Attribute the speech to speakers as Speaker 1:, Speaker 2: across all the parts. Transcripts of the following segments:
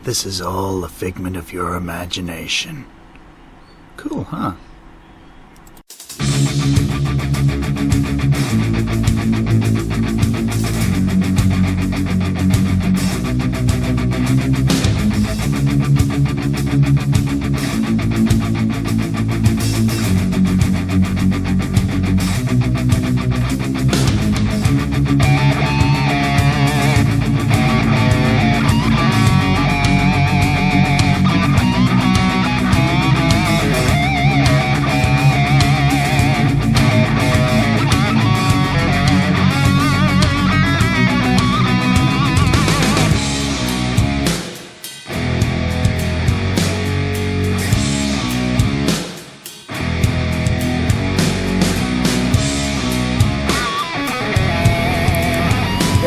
Speaker 1: this is all a figment of your imagination. Cool, huh?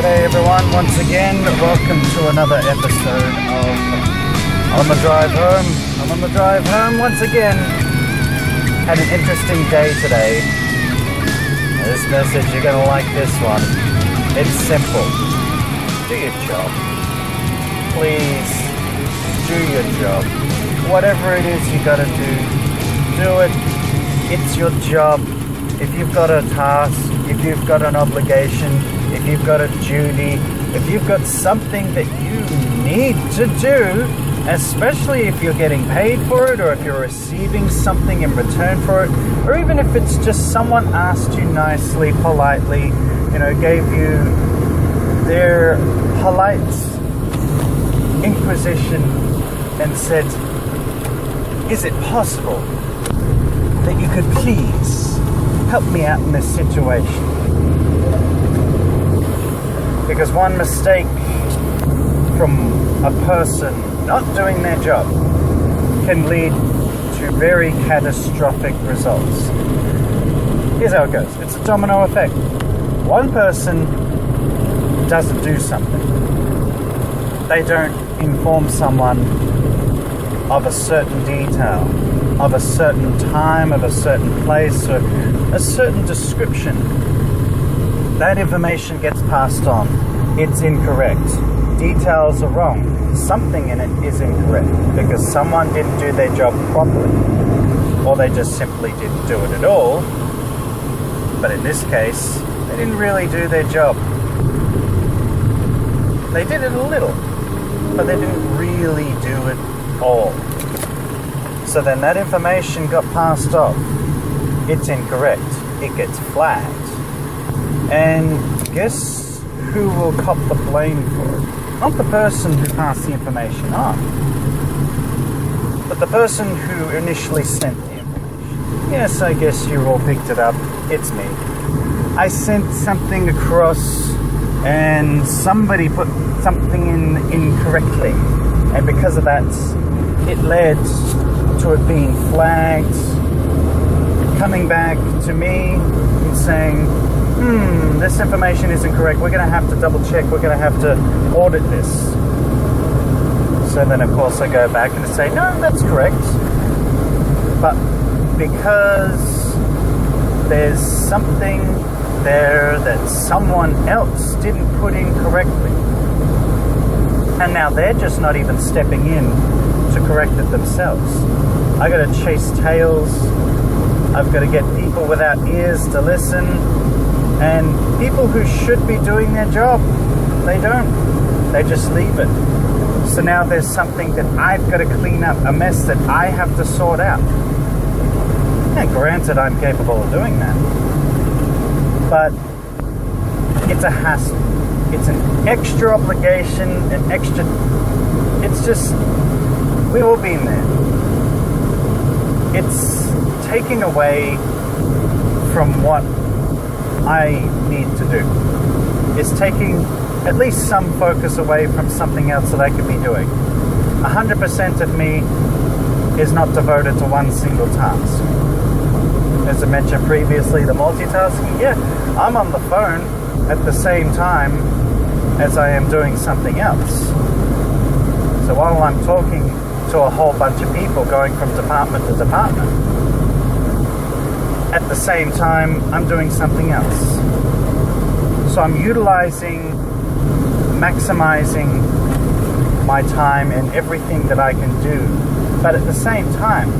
Speaker 2: G'day everyone, once again, welcome to another episode of On the Drive Home. I'm on the drive home once again. Had an interesting day today. This message, you're going to like this one. It's simple. Do your job. Please, do your job. Whatever it is you got to do it. It's your job. If you've got a task, if you've got an obligation, if you've got a duty, if you've got something that you need to do, especially if you're getting paid for it or if you're receiving something in return for it, or even if it's just someone asked you nicely, politely, gave you their polite inquisition and said, is it possible that you could please help me out in this situation? Because one mistake from a person not doing their job can lead to very catastrophic results. Here's how it goes. It's a domino effect. One person doesn't do something. They don't inform someone of a certain detail, of a certain time, of a certain place, or a certain description. That information gets passed on. It's incorrect. Details are wrong. Something in it is incorrect because someone didn't do their job properly, or they just simply didn't do it at all. But in this case, they didn't really do their job. They did it a little, but they didn't really do it all. So then that information got passed off. It's incorrect. It gets flagged. And guess who will cop the blame for it? Not the person who passed the information on, but the person who initially sent the information. Yes, I guess you all picked it up. It's me. I sent something across and somebody put something in incorrectly. And because of that, it led to it being flagged, coming back to me and saying, this information isn't correct. We're going to have to double check. We're going to have to audit this. So then, of course, I go back and say, no, that's correct. But because there's something there that someone else didn't put in correctly, and now they're just not even stepping in to correct it themselves. I got to chase tails. I've got to get people without ears to listen. And people who should be doing their job, they don't. They just leave it. So now there's something that I've got to clean up, a mess that I have to sort out. And granted, I'm capable of doing that. But it's a hassle. It's an extra obligation, it's just, we've all been there. It's taking away from what I need to do. It's taking at least some focus away from something else that I could be doing. 100% of me is not devoted to one single task. As I mentioned previously, the multitasking, I'm on the phone at the same time as I am doing something else. So while I'm talking to a whole bunch of people going from department to department, at the same time, I'm doing something else. So I'm utilizing, maximizing my time and everything that I can do. But at the same time,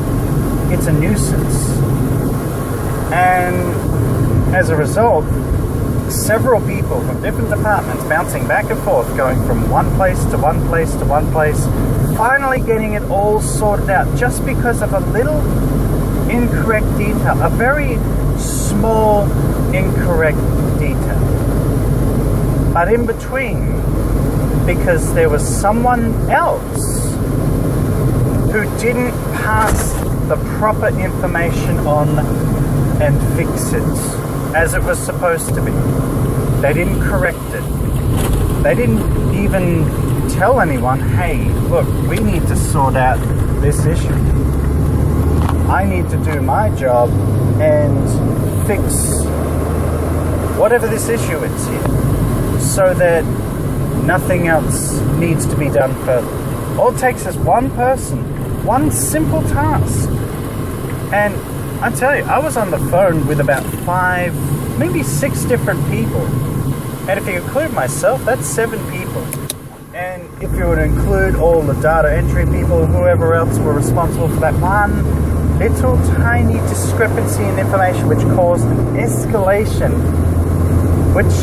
Speaker 2: it's a nuisance. And as a result, several people from different departments bouncing back and forth, going from one place to one place to one place, finally getting it all sorted out just because of a little incorrect detail, a very small incorrect detail. But in between, because there was someone else who didn't pass the proper information on and fix it as it was supposed to be. They didn't correct it. They didn't even tell anyone, hey, look, we need to sort out this issue. I need to do my job and fix whatever this issue is here, so that nothing else needs to be done further. All it takes is one person, one simple task. And I tell you, I was on the phone with about 5, maybe 6 different people. And if you include myself, that's 7 people. And if you were to include all the data entry people, whoever else were responsible for that one little tiny discrepancy in information which caused an escalation, which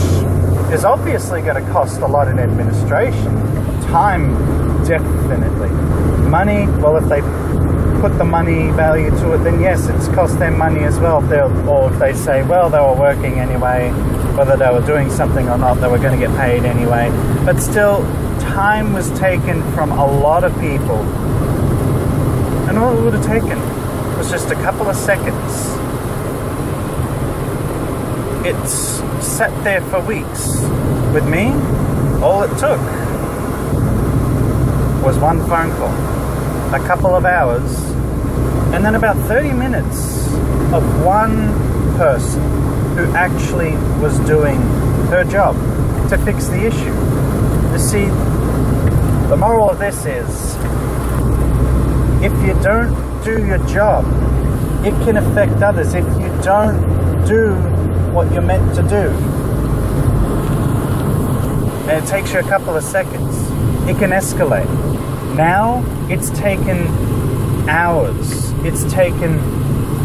Speaker 2: is obviously going to cost a lot in administration. Time, definitely. Money, well, if they put the money value to it, then yes, it's cost them money as well. Or if they say, well, they were working anyway, whether they were doing something or not, they were going to get paid anyway. But still, time was taken from a lot of people. And all it would have taken was just a couple of seconds. It's sat there for weeks. With me, all it took was one phone call, a couple of hours, and then about 30 minutes of one person who actually was doing her job to fix the issue. You see, the moral of this is, if you don't do your job, it can affect others. If you don't do what you're meant to do, and it takes you a couple of seconds, it can escalate. Now, it's taken hours. It's taken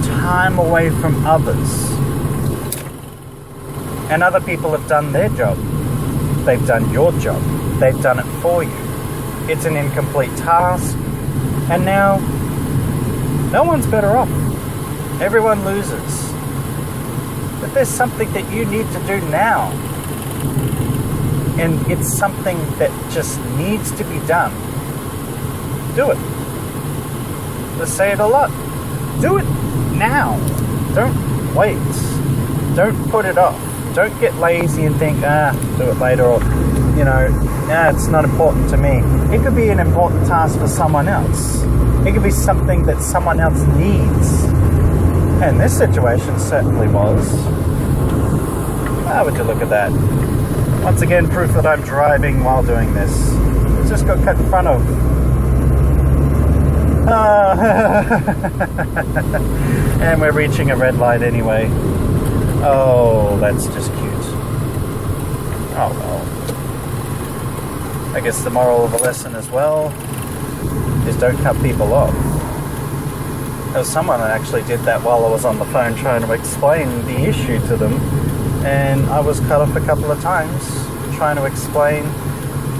Speaker 2: time away from others. And other people have done their job. They've done your job. They've done it for you. It's an incomplete task. And now, no one's better off. Everyone loses. But there's something that you need to do now. And it's something that just needs to be done. Do it. Let's say it a lot. Do it now. Don't wait. Don't put it off. Don't get lazy and think, do it later, or, it's not important to me. It could be an important task for someone else. It could be something that someone else needs. And this situation certainly was. Would you look at that? Once again, proof that I'm driving while doing this. Just got cut in front of. And we're reaching a red light anyway. Oh, that's just cute. Oh well. I guess the moral of the lesson as well is don't cut people off. There was someone that actually did that while I was on the phone trying to explain the issue to them, and I was cut off a couple of times trying to explain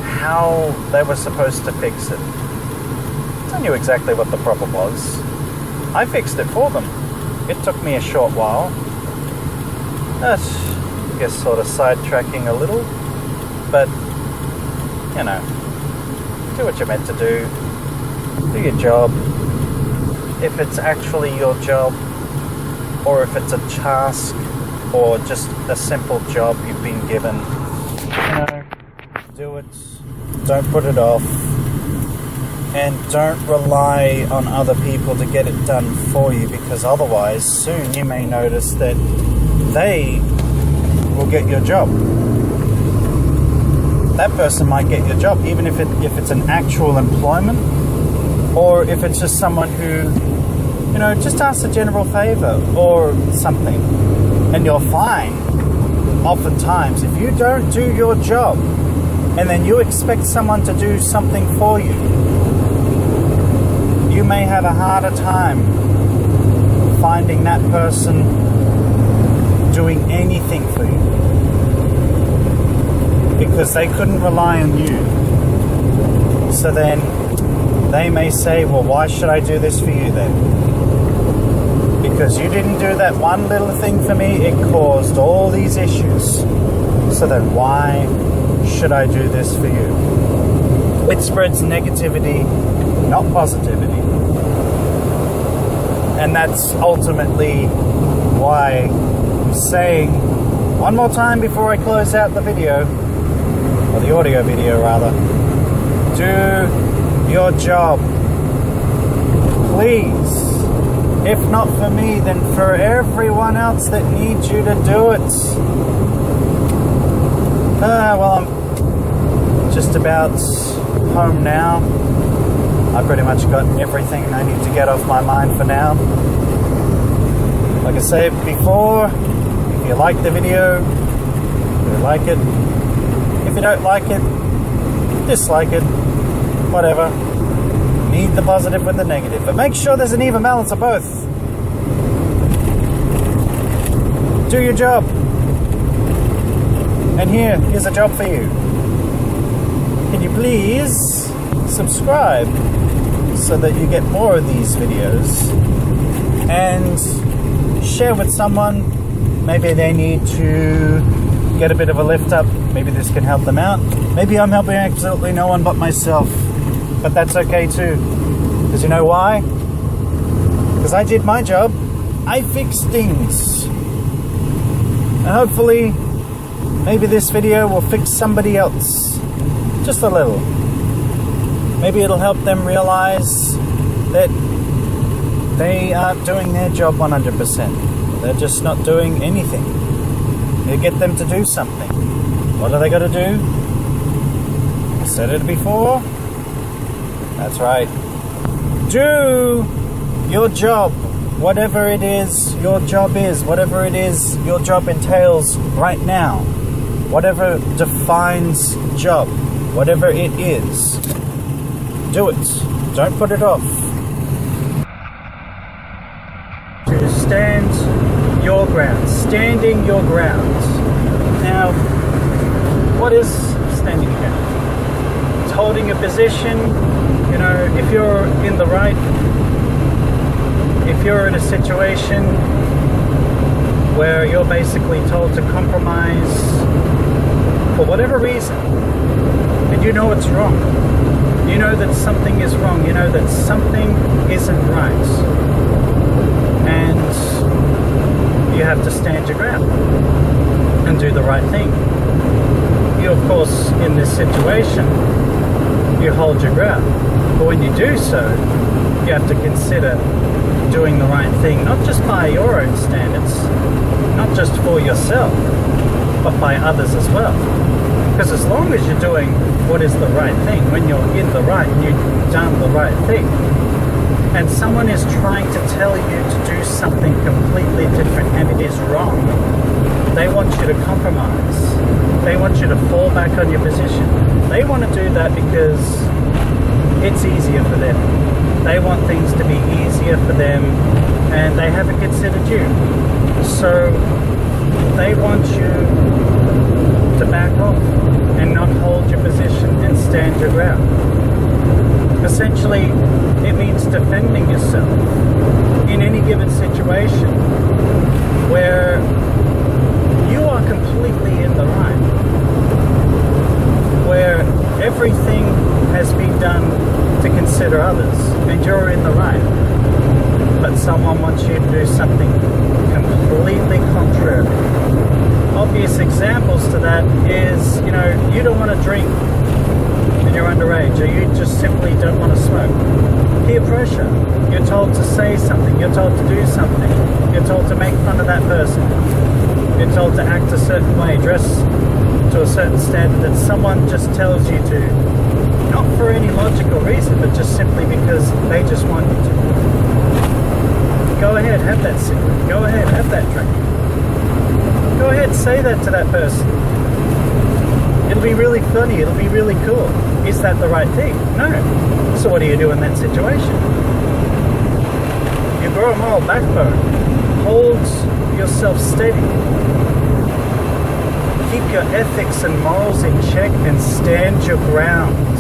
Speaker 2: how they were supposed to fix it. I knew exactly what the problem was. I fixed it for them. It took me a short while. That's, I guess, sort of sidetracking a little, but, do what you're meant to do. Do your job. If it's actually your job, or if it's a task, or just a simple job you've been given, do it. Don't put it off. And don't rely on other people to get it done for you, because otherwise, soon you may notice that they will get your job. That person might get your job, even if it's an actual employment, or if it's just someone who, just asks a general favor or something, and you'll find, oftentimes, if you don't do your job, and then you expect someone to do something for you, you may have a harder time finding that person doing anything for you because they couldn't rely on you. So then they may say, well, why should I do this for you then? Because you didn't do that one little thing for me, it caused all these issues. So then why should I do this for you? It spreads negativity, not positivity. And that's ultimately why I'm saying one more time before I close out the video, or the audio video rather, do your job. Please. If not for me, then for everyone else that needs you to do it. Well, I'm just about home now. I pretty much got everything I need to get off my mind for now. Like I said before, if you like the video, you like it. If you don't like it, dislike it. Whatever. Need the positive with the negative. But make sure there's an even balance of both. Do your job. And here's a job for you. Can you please subscribe so that you get more of these videos? And share with someone. Maybe they need to get a bit of a lift up. Maybe this can help them out. Maybe I'm helping absolutely no one but myself. But that's okay too. Because you know why? Because I did my job. I fixed things. And hopefully, maybe this video will fix somebody else. Just a little. Maybe it'll help them realize that they aren't doing their job 100%. They're just not doing anything. You get them to do something. What do they got to do? I said it before. That's right. Do your job. Whatever it is your job is. Whatever it is your job entails right now. Whatever defines job. Whatever it is. Do it. Don't put it off. To stand your ground. Standing your ground. Now, what is standing your ground? It's holding a position. You know, if you're in the right, if you're in a situation where you're basically told to compromise for whatever reason, and you know it's wrong, you know that something is wrong, you know that something isn't right, and you have to stand your ground and do the right thing. You, of course, in this situation, you hold your ground. But when you do so, you have to consider doing the right thing, not just by your own standards, not just for yourself, but by others as well. Because as long as you're doing what is the right thing, when you're in the right and you've done the right thing, and someone is trying to tell you to do something completely different and it is wrong, they want you to compromise. They want you to fall back on your position. They want to do that because it's easier for them. They want things to be easier for them and they haven't considered you. So they want you to back off and not hold your position and stand your ground. Essentially, it means defending yourself in any given situation where you are completely in the right, where everything has been done to consider others and you're in the right, but someone wants you to do something completely contrary. Obvious examples to that is, you know, you don't want to drink and you're underage, or you just simply don't want to smoke. Peer pressure. You're told to say something, you're told to do something, you're told to make fun of that person, you're told to act a certain way, dress to a certain standard that someone just tells you to, not for any logical reason, but just simply because they just want you to. Go ahead, have that cigarette. Go ahead, have that drink. Go ahead, say that to that person. It'll be really funny, it'll be really cool. Is that the right thing? No. So what do you do in that situation? You grow a moral backbone. Hold yourself steady. Keep your ethics and morals in check and stand your grounds.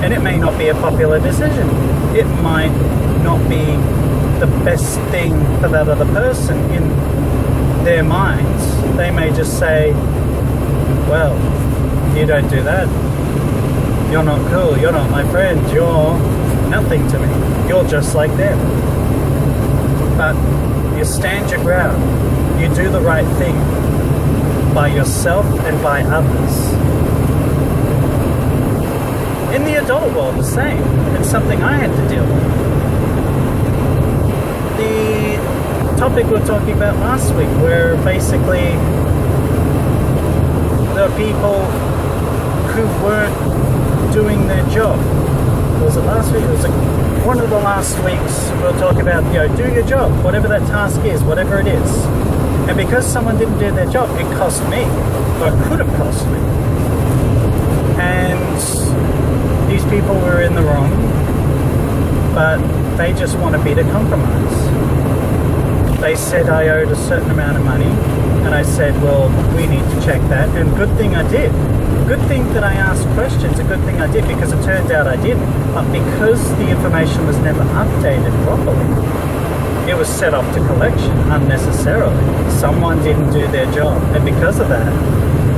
Speaker 2: And it may not be a popular decision. It might not be the best thing for that other person in their minds. They may just say, well, you don't do that. You're not cool. You're not my friend. You're nothing to me. You're just like them. But you stand your ground. You do the right thing by yourself and by others. In the adult world, the same. It's something I had to deal with. The topic we were talking about last week, where basically there are people who weren't doing their job. Was it last week? It was one of the last weeks we were talking about, do your job, whatever that task is, whatever it is. And because someone didn't do their job, it cost me, or it could have cost me. And these people were in the wrong, but they just wanted me to compromise. They said I owed a certain amount of money, and I said, well, we need to check that, and good thing I did. Good thing that I asked questions, a good thing I did, because it turned out I didn't. But because the information was never updated properly, it was set off to collection unnecessarily. Someone didn't do their job, and because of that,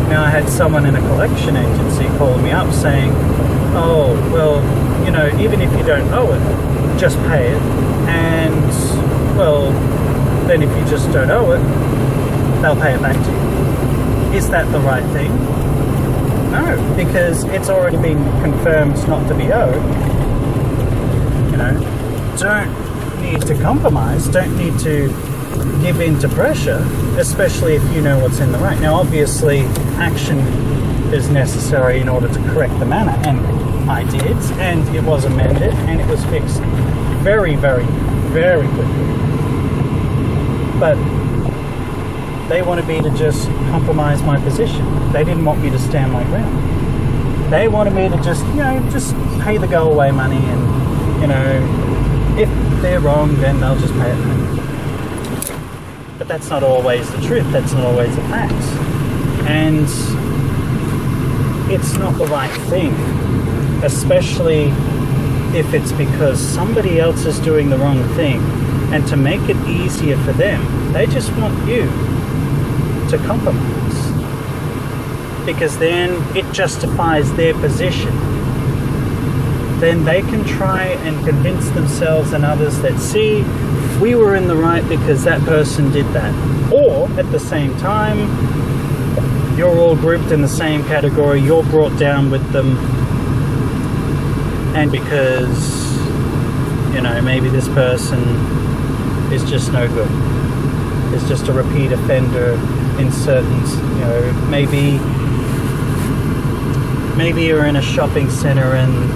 Speaker 2: now I had someone in a collection agency call me up saying, oh, well, even if you don't owe it, just pay it, and, well, then if you just don't owe it, they'll pay it back to you. Is that the right thing? No, because it's already been confirmed not to be owed. Don't need to compromise, don't need to give in to pressure, especially if you know what's in the right. Now, obviously, action is necessary in order to correct the matter, and I did, and it was amended, and it was fixed very, very, very quickly. But they wanted me to just compromise my position. They didn't want me to stand my ground. They wanted me to just pay the go-away money, and, if they're wrong, then they'll just pay it back. But that's not always the truth. That's not always the facts. And it's not the right thing, especially if it's because somebody else is doing the wrong thing. And to make it easier for them, they just want you to compromise, because then it justifies their position. Then they can try and convince themselves and others that, see, we were in the right because that person did that. Or at the same time, you're all grouped in the same category, you're brought down with them, and because maybe this person is just no good, is just a repeat offender in certain, maybe you're in a shopping center and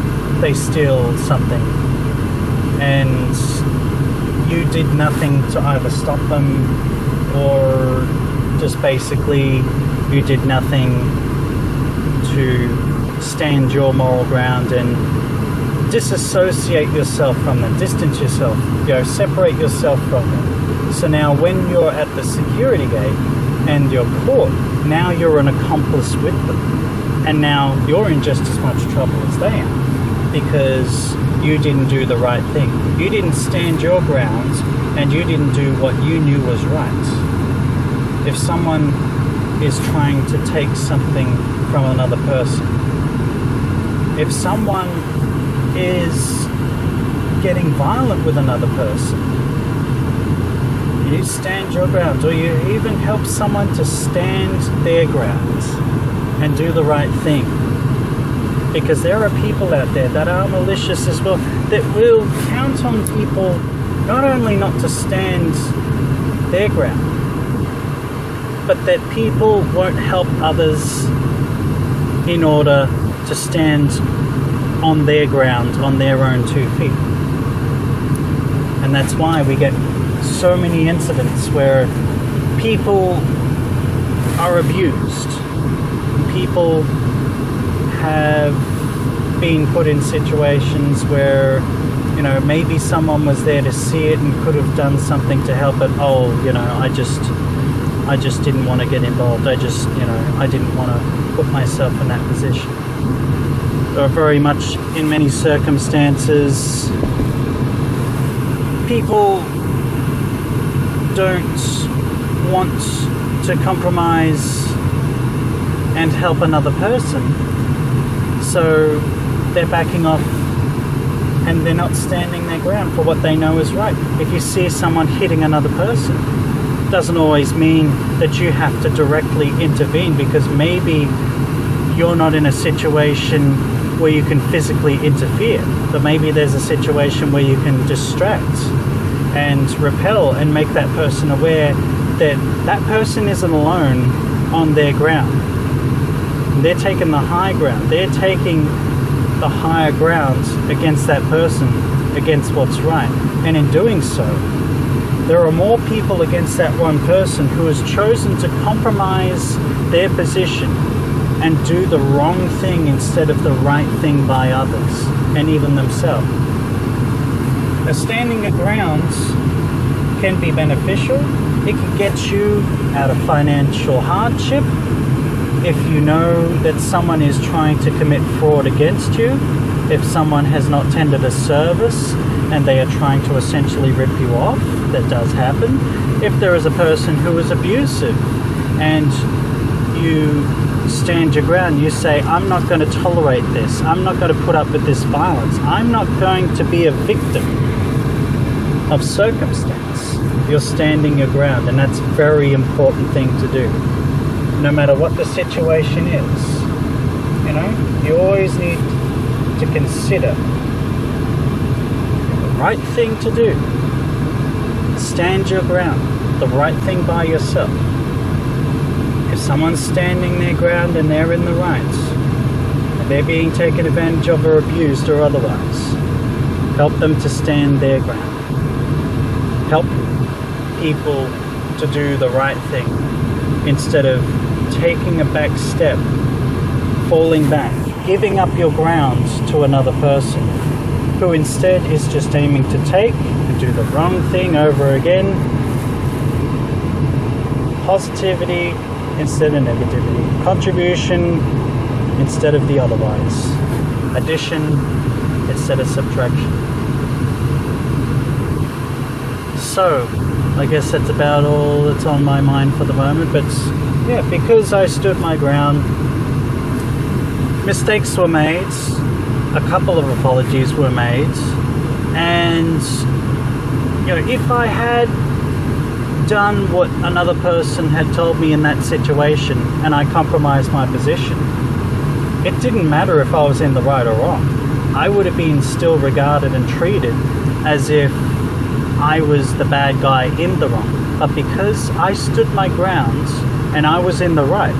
Speaker 2: they steal something and you did nothing to either stop them, or just basically you did nothing to stand your moral ground and disassociate yourself from them, distance yourself, separate yourself from them. So now when you're at the security gate and you're caught, now you're an accomplice with them. And now you're in just as much trouble as they are, because you didn't do the right thing. You didn't stand your ground, and you didn't do what you knew was right. If someone is trying to take something from another person, if someone is getting violent with another person, you stand your ground, or you even help someone to stand their grounds and do the right thing. Because there are people out there that are malicious as well, that will count on people not only not to stand their ground, but that people won't help others in order to stand on their ground, on their own 2 feet. And that's why we get so many incidents where people are abused, people have been put in situations where, maybe someone was there to see it and could have done something to help it. I just didn't want to get involved. I didn't want to put myself in that position. Or very much in many circumstances, people don't want to compromise and help another person, so they're backing off and they're not standing their ground for what they know is right. If you see someone hitting another person, doesn't always mean that you have to directly intervene, because maybe you're not in a situation where you can physically interfere, but maybe there's a situation where you can distract and repel and make that person aware that that person isn't alone on their ground. They're taking the high ground. They're taking the higher ground against that person, against what's right. And in doing so, there are more people against that one person who has chosen to compromise their position and do the wrong thing instead of the right thing by others and even themselves. Now, standing your grounds can be beneficial. It can get you out of financial hardship. If you know that someone is trying to commit fraud against you, if someone has not tendered a service and they are trying to essentially rip you off, that does happen. If there is a person who is abusive and you stand your ground, you say, I'm not going to tolerate this, I'm not going to put up with this violence, I'm not going to be a victim of circumstance. You're standing your ground, and that's a very important thing to do. No matter what the situation is, you always need to consider the right thing to do. Stand your ground, the right thing by yourself. If someone's standing their ground and they're in the right, and they're being taken advantage of or abused or otherwise, help them to stand their ground. Help people to do the right thing instead of taking a back step, falling back, giving up your ground to another person who instead is just aiming to take and do the wrong thing over again. Positivity instead of negativity. Contribution instead of the otherwise. Addition instead of subtraction. So, I guess that's about all that's on my mind for the moment, but yeah, because I stood my ground, mistakes were made, a couple of apologies were made, and if I had done what another person had told me in that situation and I compromised my position, it didn't matter if I was in the right or wrong. I would have been still regarded and treated as if I was the bad guy in the wrong. But because I stood my ground and I was in the right,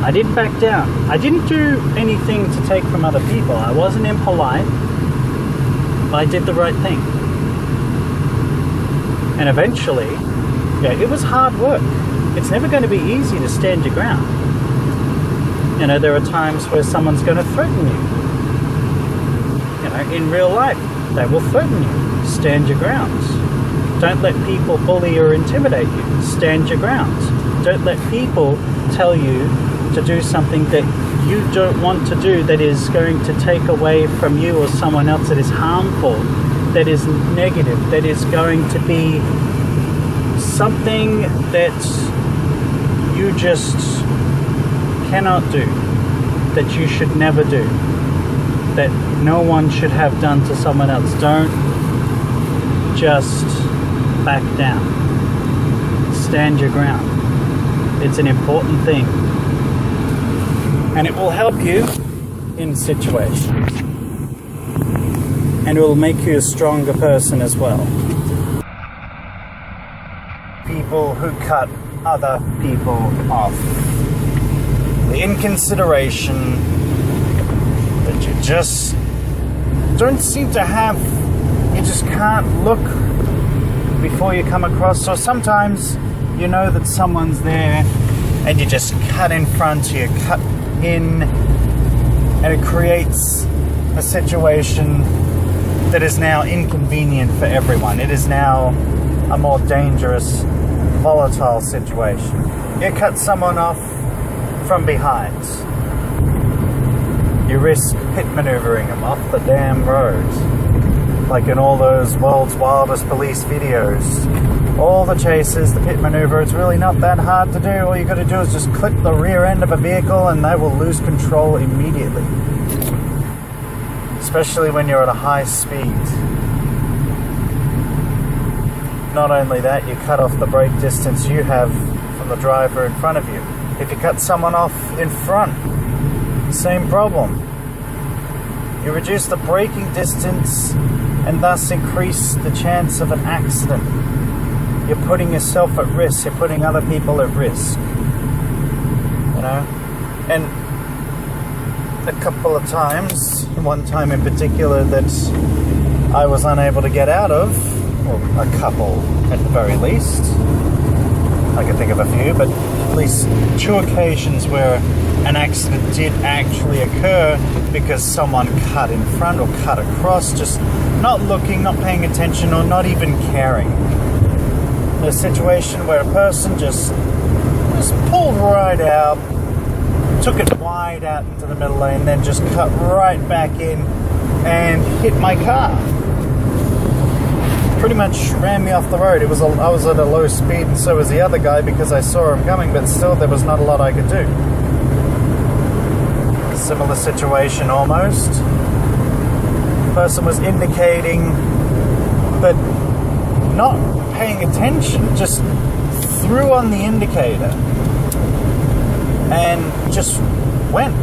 Speaker 2: I didn't back down. I didn't do anything to take from other people. I wasn't impolite, but I did the right thing. And eventually, it was hard work. It's never going to be easy to stand your ground. There are times where someone's going to threaten you. In real life, they will threaten you. Stand your grounds. Don't let people bully or intimidate you. Stand your grounds. Don't let people tell you to do something that you don't want to do, that is going to take away from you or someone else, that is harmful, that is negative, that is going to be something that you just cannot do, that you should never do, that no one should have done to someone else. Don't just back down. Stand your ground. It's an important thing. And it will help you in situations. And it will make you a stronger person as well. People who cut other people off. The inconsideration that you just don't seem to have. You just can't look before you come across. So sometimes you know that someone's there and you just cut in front, you cut in, and it creates a situation that is now inconvenient for everyone. It is now a more dangerous, volatile situation. You cut someone off from behind. You risk pit maneuvering them off the damn road. Like in all those world's wildest police videos. All the chases, the pit maneuver, it's really not that hard to do. All you got to do is just clip the rear end of a vehicle and they will lose control immediately. Especially when you're at a high speed. Not only that, you cut off the brake distance you have from the driver in front of you. If you cut someone off in front, same problem. You reduce the braking distance and thus increase the chance of an accident. You're putting yourself at risk. You're putting other people at risk. You know? And a couple of times, one time in particular that I was unable to get out of, or a couple at the very least. I can think of a few, but at least 2 occasions where an accident did actually occur because someone cut in front or cut across, just not looking, not paying attention, or not even caring. A situation where a person just pulled right out, took it wide out into the middle lane, then just cut right back in and hit my car. Pretty much ran me off the road. I was at a low speed, and so was the other guy because I saw him coming, but still there was not a lot I could do. Similar situation almost. The person was indicating, but not paying attention, just threw on the indicator and just went.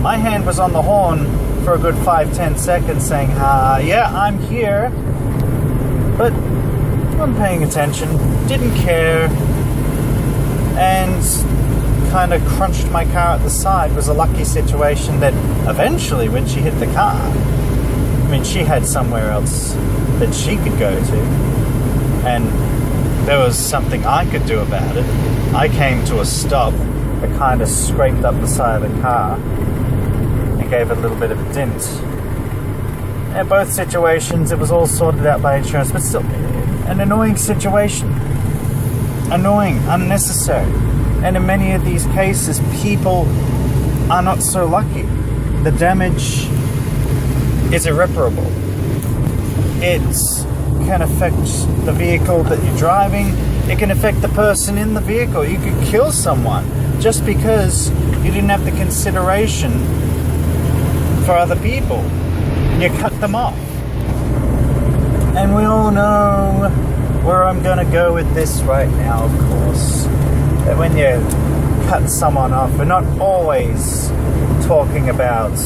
Speaker 2: My hand was on the horn for a good 5-10 seconds saying, yeah, I'm here. But wasn't paying attention, didn't care, and kind of crunched my car at the side. It was a lucky situation that eventually when she hit the car, I mean, she had somewhere else that she could go to, and there was something I could do about it. I came to a stop, I kind of scraped up the side of the car and gave it a little bit of a dent. In both situations, it was all sorted out by insurance, but still, an annoying situation. Annoying, unnecessary. And in many of these cases, people are not so lucky. The damage is irreparable. It can affect the vehicle that you're driving. It can affect the person in the vehicle. You could kill someone just because you didn't have the consideration for other people. You cut them off. And we all know where I'm going to go with this right now, of course. That when you cut someone off, we're not always talking about,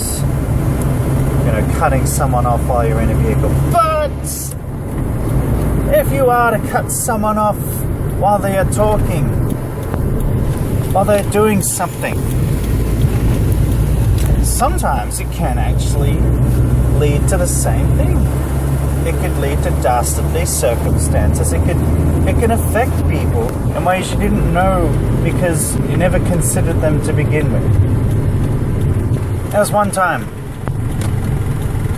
Speaker 2: cutting someone off while you're in a vehicle. But if you are to cut someone off while they are talking, while they're doing something, sometimes it can actually lead to the same thing. It could lead to dastardly circumstances. It can affect people in ways you didn't know because you never considered them to begin with. There was one time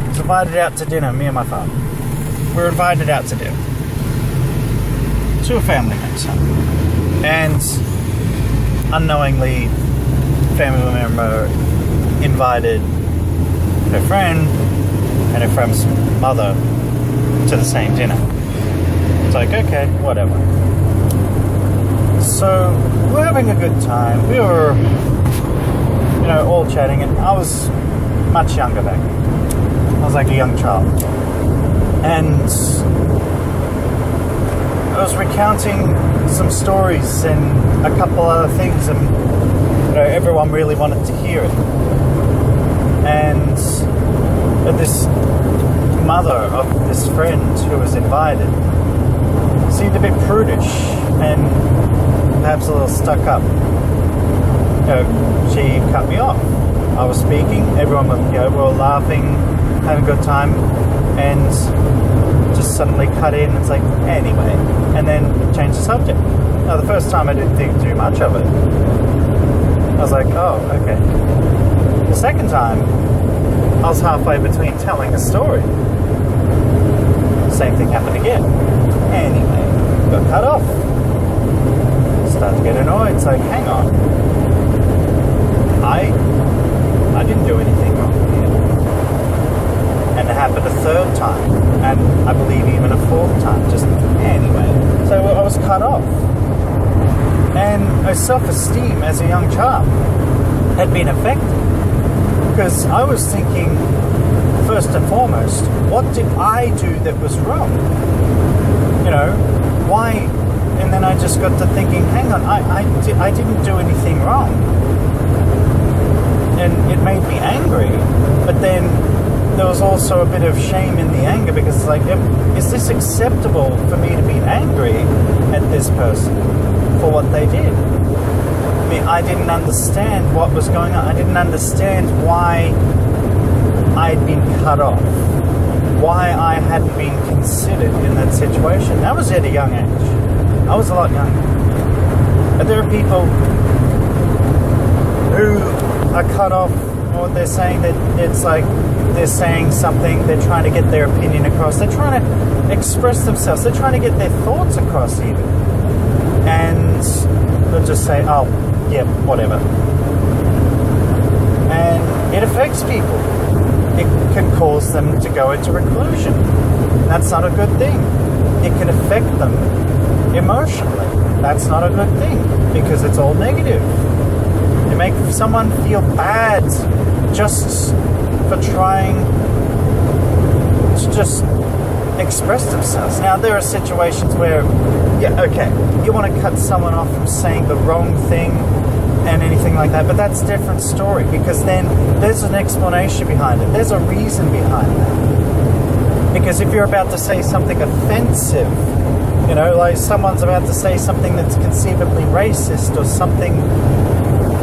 Speaker 2: I was invited out to dinner, me and my father. We were invited out to dinner to a family member's home. And unknowingly, family member invited her friend and her friend's mother to the same dinner. It's like, okay, whatever. So we're having a good time. We were, all chatting, and I was much younger back then. I was like a young child. And I was recounting some stories and a couple other things, and everyone really wanted to hear it. And this mother of this friend who was invited seemed a bit prudish and perhaps a little stuck up. She cut me off. I was speaking, everyone was, we were all laughing, having a good time, and just suddenly cut in. It's like, anyway, and then change the subject. Now, the first time I didn't think too much of it, I was like, oh, okay. The second time, I was halfway between telling a story. Same thing happened again. Anyway, got cut off. Started to get annoyed. It's like, hang on. I didn't do anything wrong here. And it happened a third time. And I believe even a fourth time. Just anyway. So I was cut off. And my self-esteem as a young child had been affected. Because I was thinking, first and foremost, what did I do that was wrong? You know, why? And then I just got to thinking, hang on, I didn't do anything wrong. And it made me angry. But then there was also a bit of shame in the anger, because it's like, is this acceptable for me to be angry at this person for what they did? I mean, I didn't understand what was going on. I didn't understand why I'd been cut off, why I hadn't been considered in that situation. That was at a young age. I was a lot younger. But there are people who are cut off, or they're saying that it's like they're saying something, they're trying to get their opinion across, they're trying to express themselves, they're trying to get their thoughts across even. And they'll just say, oh, yeah, whatever. And it affects people. It can cause them to go into reclusion. That's not a good thing. It can affect them emotionally. That's not a good thing, because it's all negative. You make someone feel bad just for trying to just express themselves. Now, there are situations where, yeah, okay, you want to cut someone off from saying the wrong thing and anything like that, but that's a different story, because then there's an explanation behind it. There's a reason behind that. Because if you're about to say something offensive, you know, like someone's about to say something that's conceivably racist, or something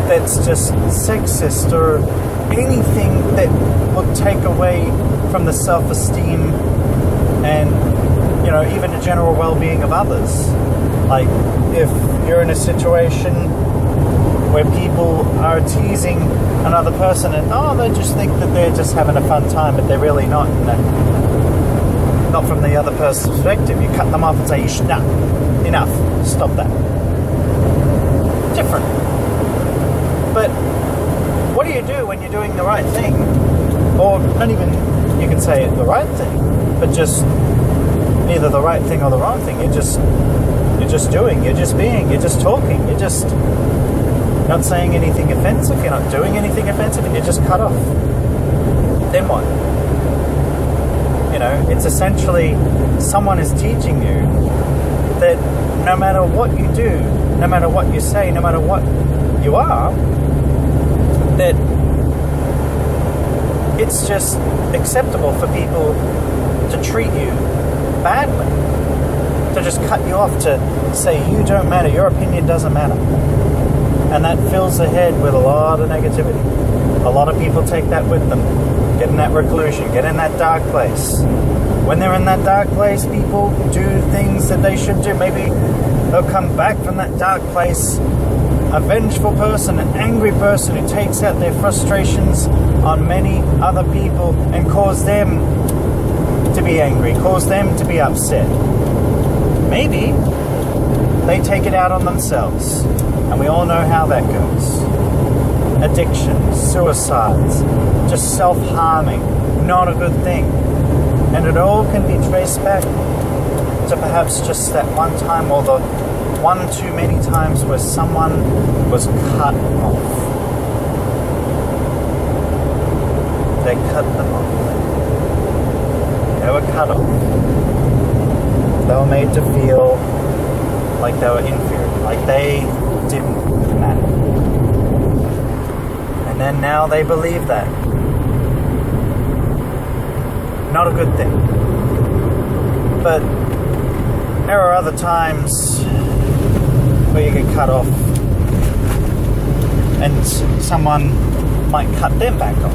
Speaker 2: that's just sexist, or anything that will take away from the self-esteem and, you know, even the general well-being of others. Like, if you're in a situation where people are teasing another person and, oh, they just think that they're just having a fun time, but they're really not. Not from the other person's perspective. You cut them off and say, nah, enough, stop that. Different. But what do you do when you're doing the right thing? Or not even, you can say the right thing, but just either the right thing or the wrong thing. You're just doing, you're just being, you're just talking, you're just not saying anything offensive, you're not doing anything offensive, and you're just cut off. Then what? You know, it's essentially someone is teaching you that no matter what you do, no matter what you say, no matter what you are, that it's just acceptable for people to treat you badly, to just cut you off, to say you don't matter, your opinion doesn't matter. And that fills the head with a lot of negativity. A lot of people take that with them. Get in that reclusion, get in that dark place. When they're in that dark place, people do things that they should do. Maybe they'll come back from that dark place a vengeful person, an angry person who takes out their frustrations on many other people and cause them to be angry, cause them to be upset. Maybe they take it out on themselves, and we all know how that goes. Addiction, suicides, just self-harming, not a good thing. And it all can be traced back to perhaps just that one time, or the one too many times where someone was cut off. They cut them off. They were cut off. They were made to feel like they were inferior, like they didn't matter. And then now they believe that. Not a good thing. But there are other times where you get cut off and someone might cut them back off.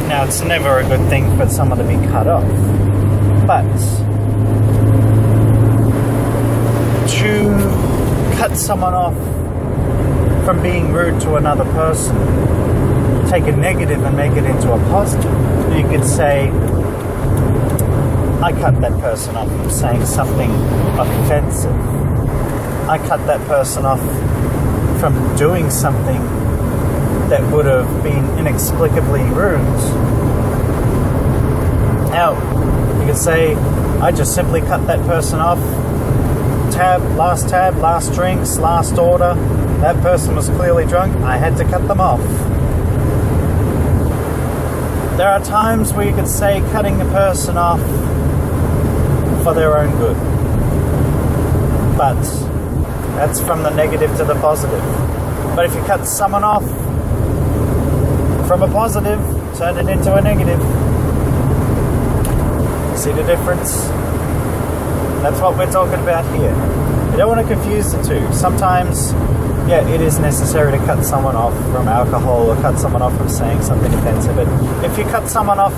Speaker 2: Now, it's never a good thing for someone to be cut off, but to cut someone off from being rude to another person, take a negative and make it into a positive. You could say, I cut that person off from saying something offensive. I cut that person off from doing something that would have been inexplicably rude. Now, you could say, I just simply cut that person off. Tab, last drinks, last order. That person was clearly drunk. I had to cut them off. There are times where you could say cutting a person off for their own good. But that's from the negative to the positive. But if you cut someone off from a positive, turn it into a negative. See the difference? That's what we're talking about here. You don't want to confuse the two. Sometimes, yeah, it is necessary to cut someone off from alcohol or cut someone off from saying something offensive. But if you cut someone off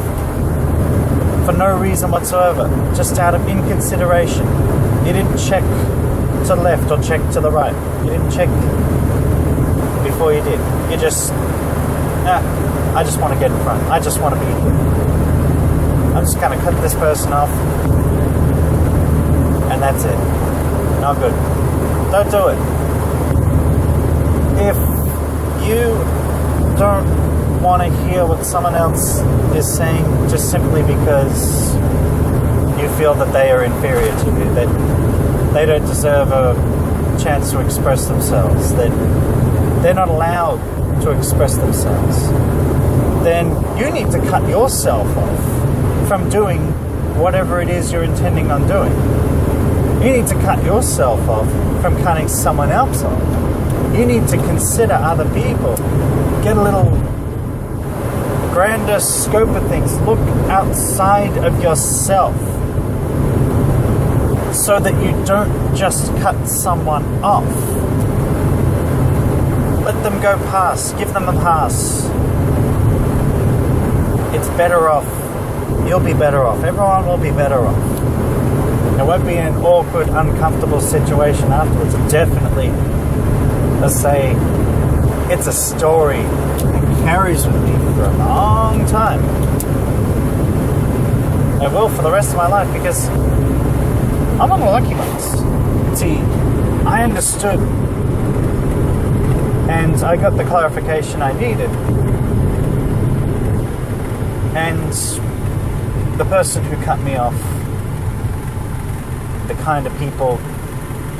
Speaker 2: for no reason whatsoever, just out of inconsideration, you didn't check to the left or check to the right. You didn't check before you did. You just, I just want to get in front. I just want to be here. I'm just going to cut this person off. And that's it. Not good. Don't do it. If you don't want to hear what someone else is saying just simply because you feel that they are inferior to you, that they don't deserve a chance to express themselves, that they're not allowed to express themselves, then you need to cut yourself off from doing whatever it is you're intending on doing. You need to cut yourself off from cutting someone else off. You need to consider other people. Get a little grander scope of things. Look outside of yourself so that you don't just cut someone off. Let them go past. Give them a pass. It's better off. You'll be better off. Everyone will be better off. It won't be an awkward, uncomfortable situation afterwards. Definitely, let's say, it's a story that carries with me for a long time. It will for the rest of my life, because I'm one of the lucky ones. See, I understood and I got the clarification I needed. And the person who cut me off, the kind of people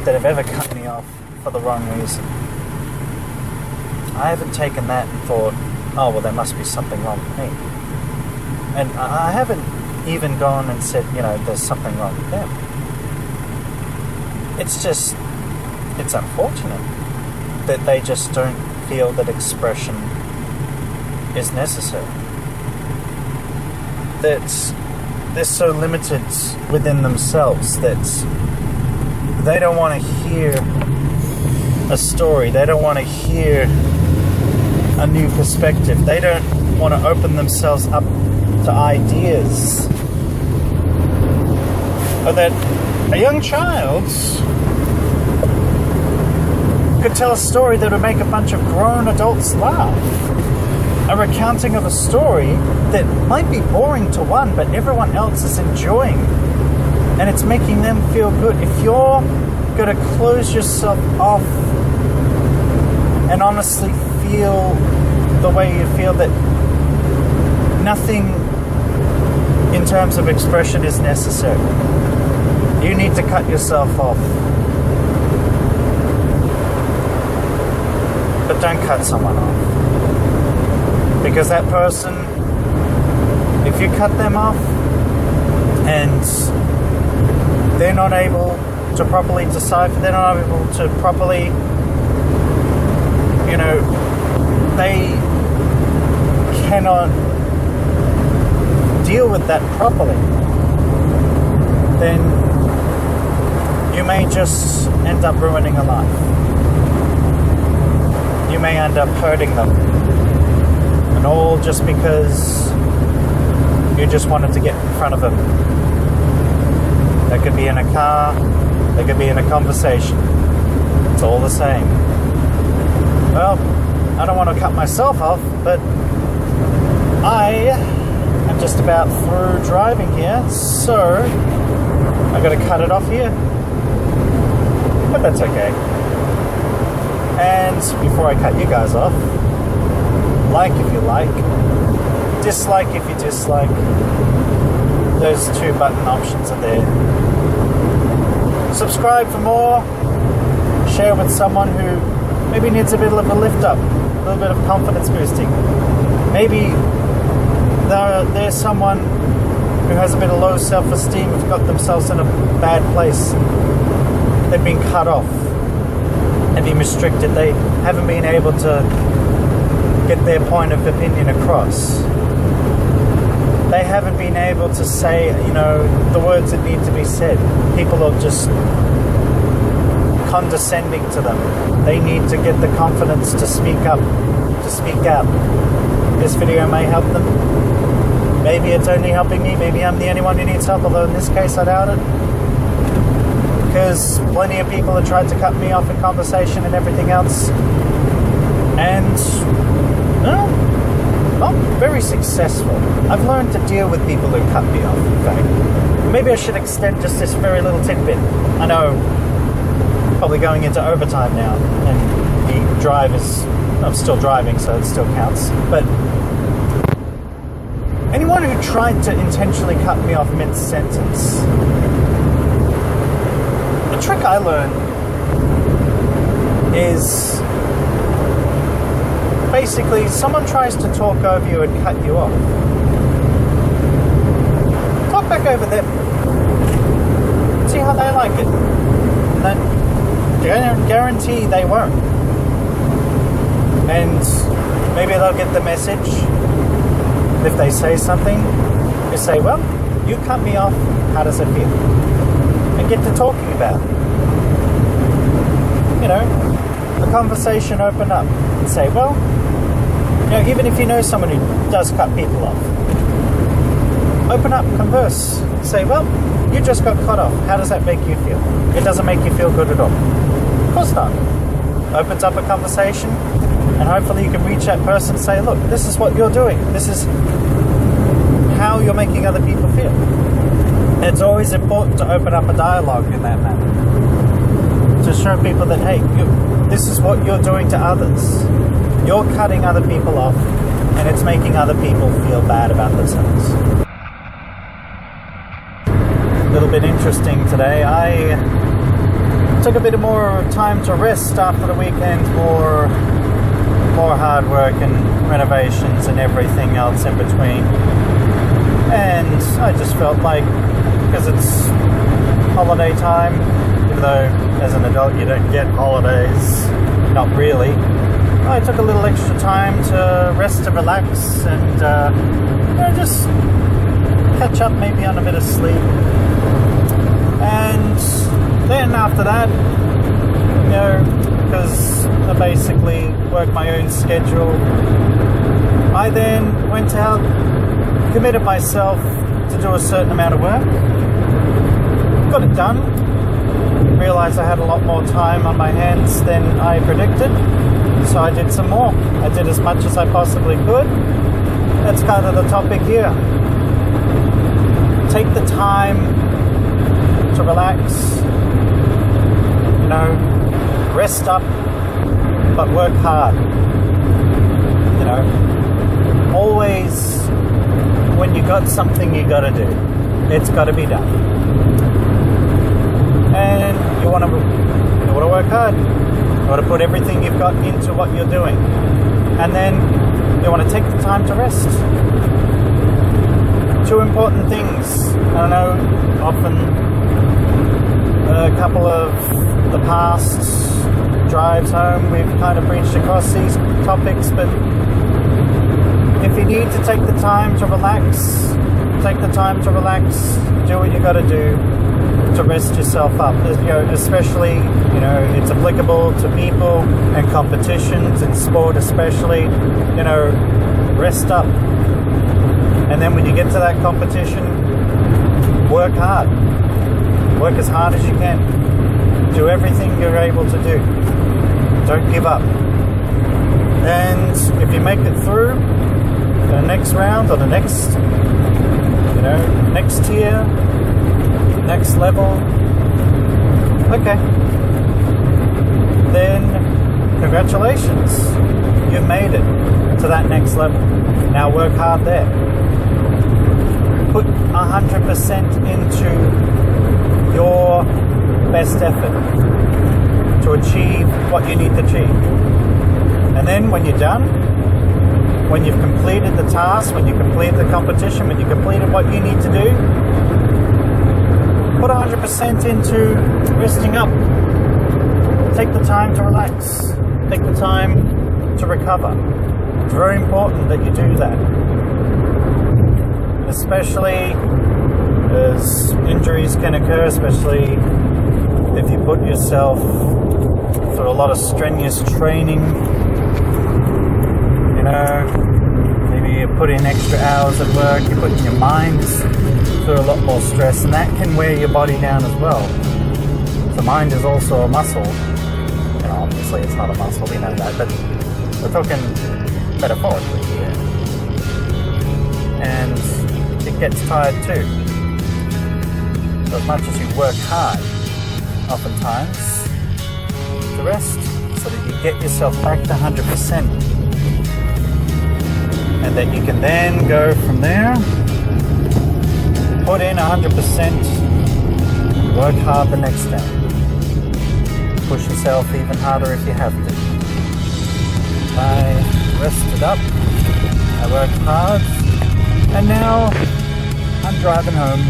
Speaker 2: that have ever cut me off for the wrong reason, I haven't taken that and thought, oh, well, there must be something wrong with me. And I haven't even gone and said, there's something wrong with them. It's just, it's unfortunate that they just don't feel that expression is necessary. That they're so limited within themselves that they don't want to hear a story. They don't want to hear a new perspective. They don't want to open themselves up to ideas. Or that a young child could tell a story that would make a bunch of grown adults laugh. A recounting of a story that might be boring to one, but everyone else is enjoying. And it's making them feel good. If you're going to close yourself off and honestly feel the way you feel, that nothing in terms of expression is necessary, you need to cut yourself off. But don't cut someone off. Because that person, if you cut them off and they're not able to properly decipher, they're not able to properly, they cannot deal with that properly, then you may just end up ruining a life. You may end up hurting them. And all just because you just wanted to get in front of them. That could be in a car, that could be in a conversation. It's all the same. Well, I don't want to cut myself off, but I am just about through driving here, so I got to cut it off here. But that's okay. And before I cut you guys off, like if you like, dislike if you dislike. Those 2 button options are there. Subscribe for more. Share with someone who maybe needs a bit of a lift up, a little bit of confidence boosting. Maybe there's someone who has a bit of low self-esteem, who's got themselves in a bad place. They've been cut off. They've been restricted. They haven't been able to get their point of opinion across. They haven't been able to say, the words that need to be said. People are just condescending to them. They need to get the confidence to speak up, to speak out. This video may help them. Maybe it's only helping me. Maybe I'm the only one who needs help, although in this case I doubt it. Because plenty of people have tried to cut me off in conversation and everything else. And, not very successful. I've learned to deal with people who cut me off, in fact. Maybe I should extend just this very little tidbit. I know, probably going into overtime now, and the drive is... I'm still driving, so it still counts. But anyone who tried to intentionally cut me off mid-sentence, the trick I learned is basically someone tries to talk over you and cut you off. Talk back over them. See how they like it. And then guarantee they won't. And maybe they'll get the message. If they say something, you say, well, you cut me off, how does it feel? And get to talking about it. The conversation open up and say, well, even if you know someone who does cut people off, open up, converse, say, well, you just got cut off, how does that make you feel? It doesn't make you feel good at all. Of course not. Opens up a conversation, and hopefully you can reach that person and say, look, this is what you're doing. This is how you're making other people feel. And it's always important to open up a dialogue in that manner. To show people that, hey, this is what you're doing to others. You're cutting other people off, and it's making other people feel bad about themselves. A little bit interesting today. I took a bit more time to rest after the weekend, more hard work and renovations and everything else in between. And I just felt like, because it's holiday time, even though as an adult you don't get holidays, not really, I took a little extra time to rest and relax and just catch up maybe on a bit of sleep. And then after that, because I basically work my own schedule, I then went out, committed myself to do a certain amount of work, got it done, realized I had a lot more time on my hands than I predicted, so I did some more. I did as much as I possibly could. That's kind of the topic here. Take the time to relax, rest up, but work hard. Always, when you got something you got to do, it's got to be done. And you want to work hard. You want to put everything you've got into what you're doing. And then you want to take the time to rest. 2 important things. I know often a couple of the past drives home we've kind of breached across these topics, but if you need to take the time to relax, do what you got to do to rest yourself up. Especially, it's applicable to people and competitions and sport especially. Rest up. And then when you get to that competition, work hard. Work as hard as you can. Do everything you're able to do. Don't give up. And if you make it through the next round or the next, next tier, next level, okay, then congratulations, you've made it to that next level. Now work hard there. Put 100% into your best effort to achieve what you need to achieve. And then when you're done, when you've completed the task, when you completed the competition, when you completed what you need to do, put 100% into resting up. Take the time to relax. Take the time to recover. It's very important that you do that. Especially as injuries can occur, especially if you put yourself through a lot of strenuous training. Maybe you put in extra hours at work, you put in your mind through a lot more stress, and that can wear your body down as well. The mind is also a muscle. Obviously it's not a muscle, we know that, but we're talking metaphorically here. And it gets tired too. So as much as you work hard, oftentimes, to rest, so that you get yourself back to 100%. And that you can then go from there, put in 100%, work hard the next day. Push yourself even harder if you have to. I rested up, I worked hard, and now I'm driving home.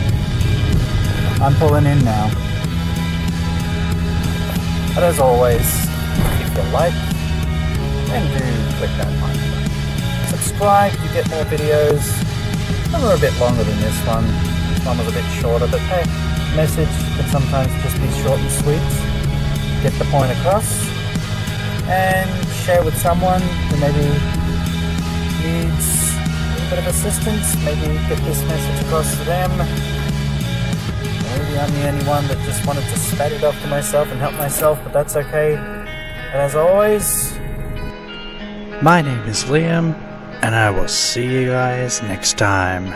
Speaker 2: I'm pulling in now. But as always, if you like, then do click that like button. Subscribe to get more videos. Some are a bit longer than this one. This one was a bit shorter, but hey, message can sometimes just be short and sweet. Get the point across, and share with someone who maybe needs a bit of assistance. Maybe get this message across to them. Maybe I'm the only one that just wanted to spat it off to myself and help myself, but that's okay. And as always,
Speaker 1: my name is Liam, and I will see you guys next time.